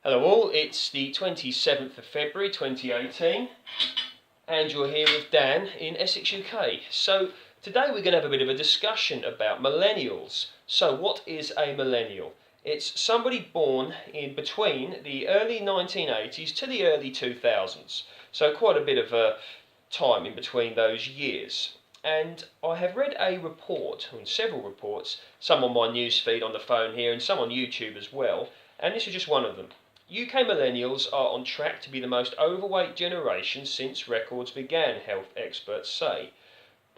Hello all, it's the 27th of February 2018 and you're here with Dan in Essex UK. So today we're going to have a bit of a discussion about millennials. So what is a millennial? It's somebody born in between the early 1980s to the early 2000s. So quite a bit of a time in between those years. And I have read a report, several reports, some on my newsfeed on the phone here and some on YouTube as well, and this is just one of them. UK millennials are on track to be the most overweight generation since records began, health experts say.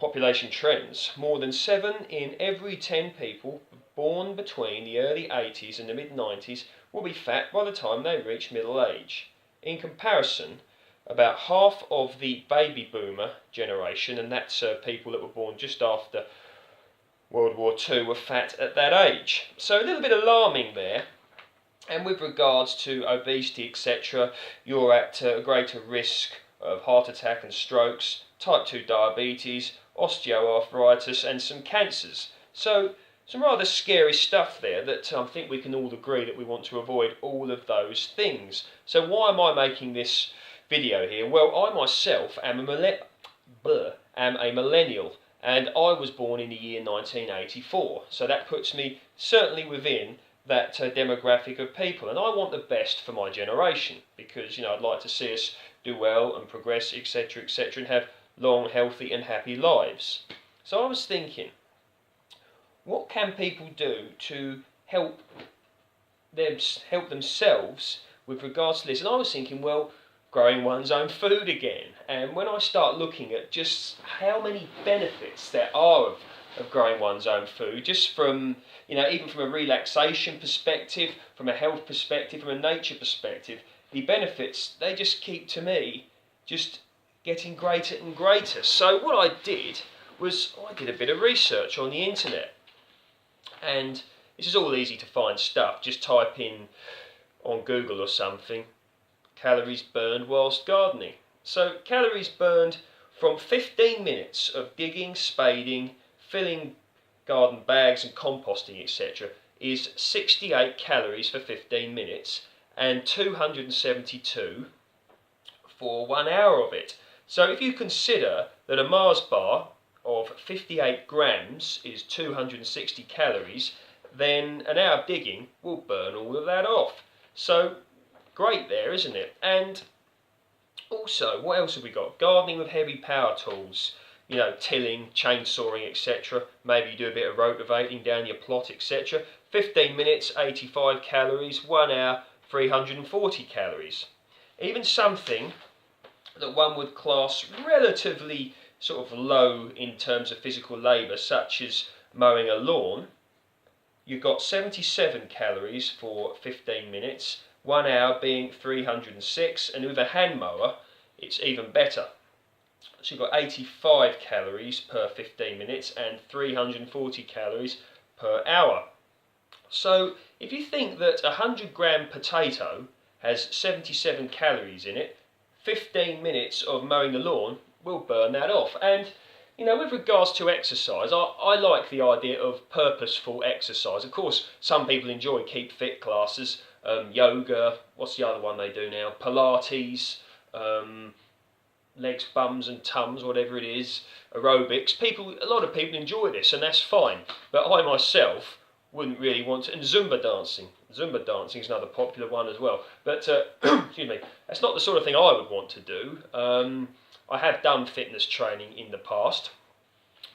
Population trends. More than 7 in every 10 people born between the early 80s and the mid-90s will be fat by the time they reach middle age. In comparison, about half of the baby boomer generation, and that's people that were born just after World War II, were fat at that age. So a little bit alarming there. And with regards to obesity, etc., you're at a greater risk of heart attack and strokes, type 2 diabetes, osteoarthritis and some cancers. So some rather scary stuff there that I think we can all agree that we want to avoid all of those things. So why am I making this video here? Well, I myself am a millennial, and I was born in the year 1984. So that puts me certainly within that demographic of people, and I want the best for my generation because I'd like to see us do well and progress, etc., etc., and have long, healthy and happy lives. So I was thinking, what can people do to help themselves with regards to this? And I was thinking, well, growing one's own food again. And when I start looking at just how many benefits there are of growing one's own food, just from, even from a relaxation perspective, from a health perspective, from a nature perspective, the benefits, they just keep, to me, just getting greater and greater. So what I did was I did a bit of research on the internet. And this is all easy to find stuff. Just type in on Google or something, calories burned whilst gardening. So calories burned from 15 minutes of digging, spading, filling garden bags and composting, etc., is 68 calories for 15 minutes and 272 for 1 hour of it. So if you consider that a Mars bar of 58 grams is 260 calories, then an hour of digging will burn all of that off. So great there, isn't it? And also, what else have we got? Gardening with heavy power tools, tilling, chainsawing, etc. Maybe you do a bit of rotavating down your plot, etc. 15 minutes, 85 calories, 1 hour, 340 calories. Even something that one would class relatively sort of low in terms of physical labour, such as mowing a lawn, you've got 77 calories for 15 minutes, 1 hour being 306, and with a hand mower, it's even better. So you've got 85 calories per 15 minutes and 340 calories per hour. So if you think that a 100-gram potato has 77 calories in it, 15 minutes of mowing the lawn will burn that off. And with regards to exercise, I like the idea of purposeful exercise. Of course, some people enjoy keep fit classes, yoga, what's the other one they do now? Pilates, legs, bums and tums, whatever it is, aerobics. A lot of people enjoy this, and that's fine. But I myself wouldn't really want to. And Zumba dancing. Zumba dancing is another popular one as well. But, excuse me, that's not the sort of thing I would want to do. I have done fitness training in the past,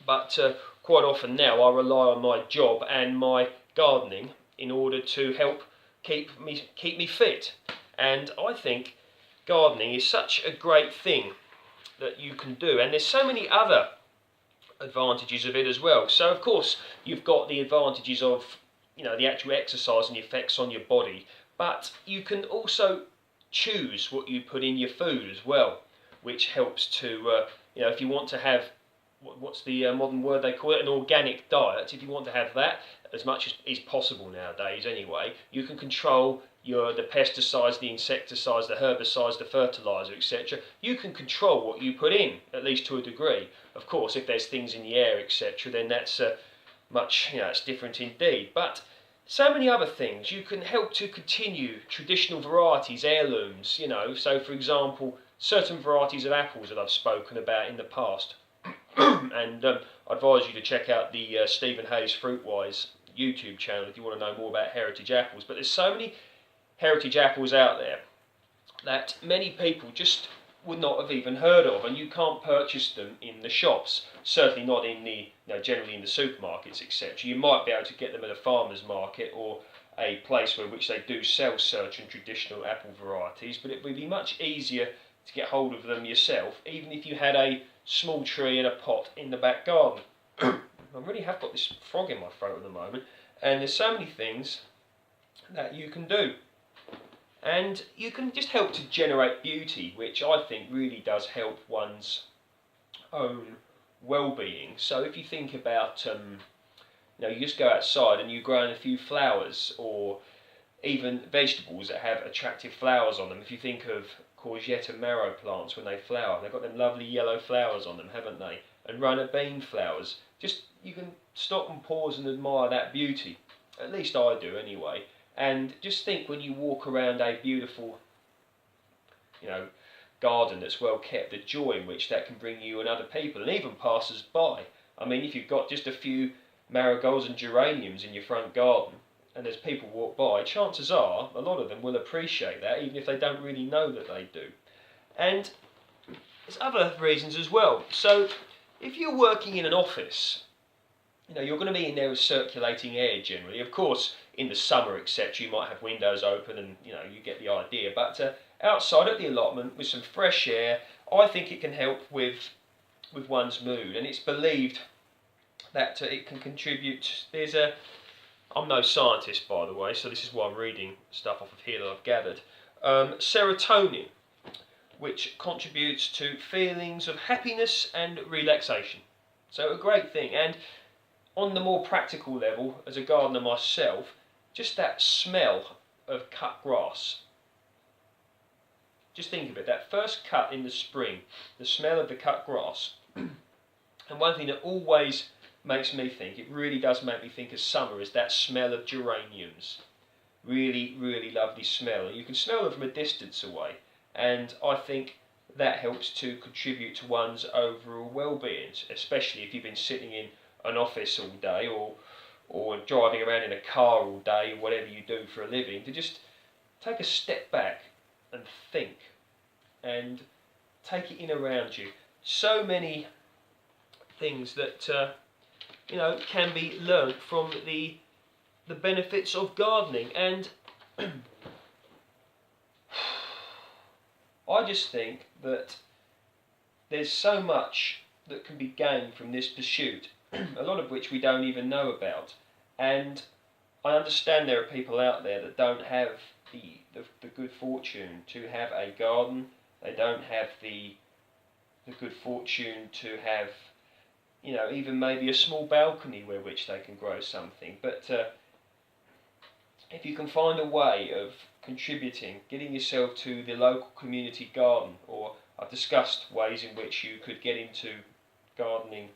but quite often now I rely on my job and my gardening in order to help keep me fit. And I think gardening is such a great thing that you can do, and there's so many other advantages of it as well. So of course you've got the advantages of the actual exercise and the effects on your body, but you can also choose what you put in your food as well, which helps to if you want to have what's the modern word they call it, an organic diet. If you want to have that, as much as is possible nowadays anyway, you can control the pesticides, the insecticides, the herbicides, the fertiliser, etc. You can control what you put in, at least to a degree. Of course, if there's things in the air, etc., then that's much, it's different indeed. But so many other things. You can help to continue traditional varieties, heirlooms, you know. So, for example, certain varieties of apples that I've spoken about in the past. And I advise you to check out the Stephen Hayes Fruitwise YouTube channel if you want to know more about heritage apples. But there's so many heritage apples out there that many people just would not have even heard of, and you can't purchase them in the shops. Certainly not in the, generally in the supermarkets, etc. You might be able to get them at a farmer's market or a place where which they do sell certain traditional apple varieties, but it would be much easier to get hold of them yourself, even if you had a small tree and a pot in the back garden. I really have got this frog in my throat at the moment, and there's so many things that you can do. And you can just help to generate beauty, which I think really does help one's own well-being. So if you think about, you just go outside and you grow a few flowers, or even vegetables that have attractive flowers on them. If you think of courgette and marrow plants when they flower, they've got them lovely yellow flowers on them, haven't they? And runner bean flowers. Just, you can stop and pause and admire that beauty. At least I do anyway. And just think when you walk around a beautiful, garden that's well kept, the joy in which that can bring you and other people, and even passers by. I mean, if you've got just a few marigolds and geraniums in your front garden, and there's people walk by, chances are a lot of them will appreciate that, even if they don't really know that they do. And there's other reasons as well. So, if you're working in an office, you're going to be in there with circulating air generally. Of course, in the summer, etc., you might have windows open and, you get the idea. But outside at the allotment with some fresh air, I think it can help with one's mood. And it's believed that it can contribute. I'm no scientist, by the way, so this is why I'm reading stuff off of here that I've gathered. Serotonin, which contributes to feelings of happiness and relaxation. So a great thing. And on the more practical level, as a gardener myself, just that smell of cut grass. Just think of it, that first cut in the spring, the smell of the cut grass. And one thing that always makes me think, it really does make me think of summer, is that smell of geraniums. Really, really lovely smell. And you can smell them from a distance away. And I think that helps to contribute to one's overall well-being, especially if you've been sitting in an office all day, or driving around in a car all day, whatever you do for a living, to just take a step back and think and take it in around you. So many things that can be learnt from the benefits of gardening. And I just think that there's so much that can be gained from this pursuit, a lot of which we don't even know about. And I understand there are people out there that don't have the good fortune to have a garden. They don't have the good fortune to have, even maybe a small balcony where which they can grow something. But if you can find a way of contributing, getting yourself to the local community garden, or I've discussed ways in which you could get into gardening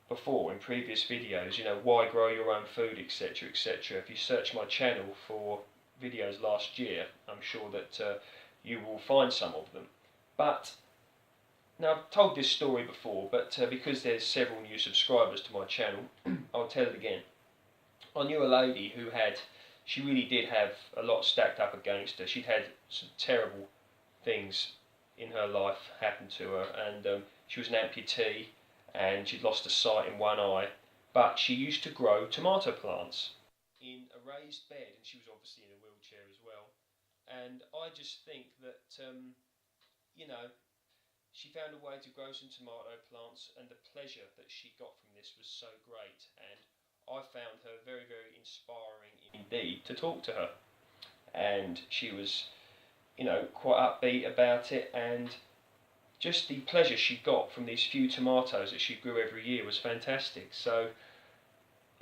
before in previous videos, why grow your own food, etc, etc. If you search my channel for videos last year, I'm sure that you will find some of them. But now, I've told this story before, but because there's several new subscribers to my channel, I'll tell it again. I knew a lady who she really did have a lot stacked up against her. She'd had some terrible things in her life happen to her, and she was an amputee, and she'd lost her sight in one eye, but she used to grow tomato plants in a raised bed, and she was obviously in a wheelchair as well. And I just think that, she found a way to grow some tomato plants, and the pleasure that she got from this was so great, and I found her very, very inspiring indeed to talk to her. And she was, quite upbeat about it, and just the pleasure she got from these few tomatoes that she grew every year was fantastic. So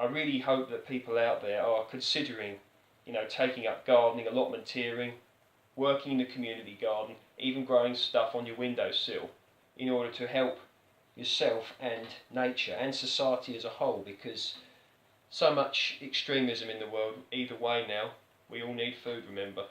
I really hope that people out there are considering, taking up gardening, allotmenteering, working in the community garden, even growing stuff on your windowsill, in order to help yourself and nature and society as a whole, because So much extremism in the world, either way now. We all need food, remember.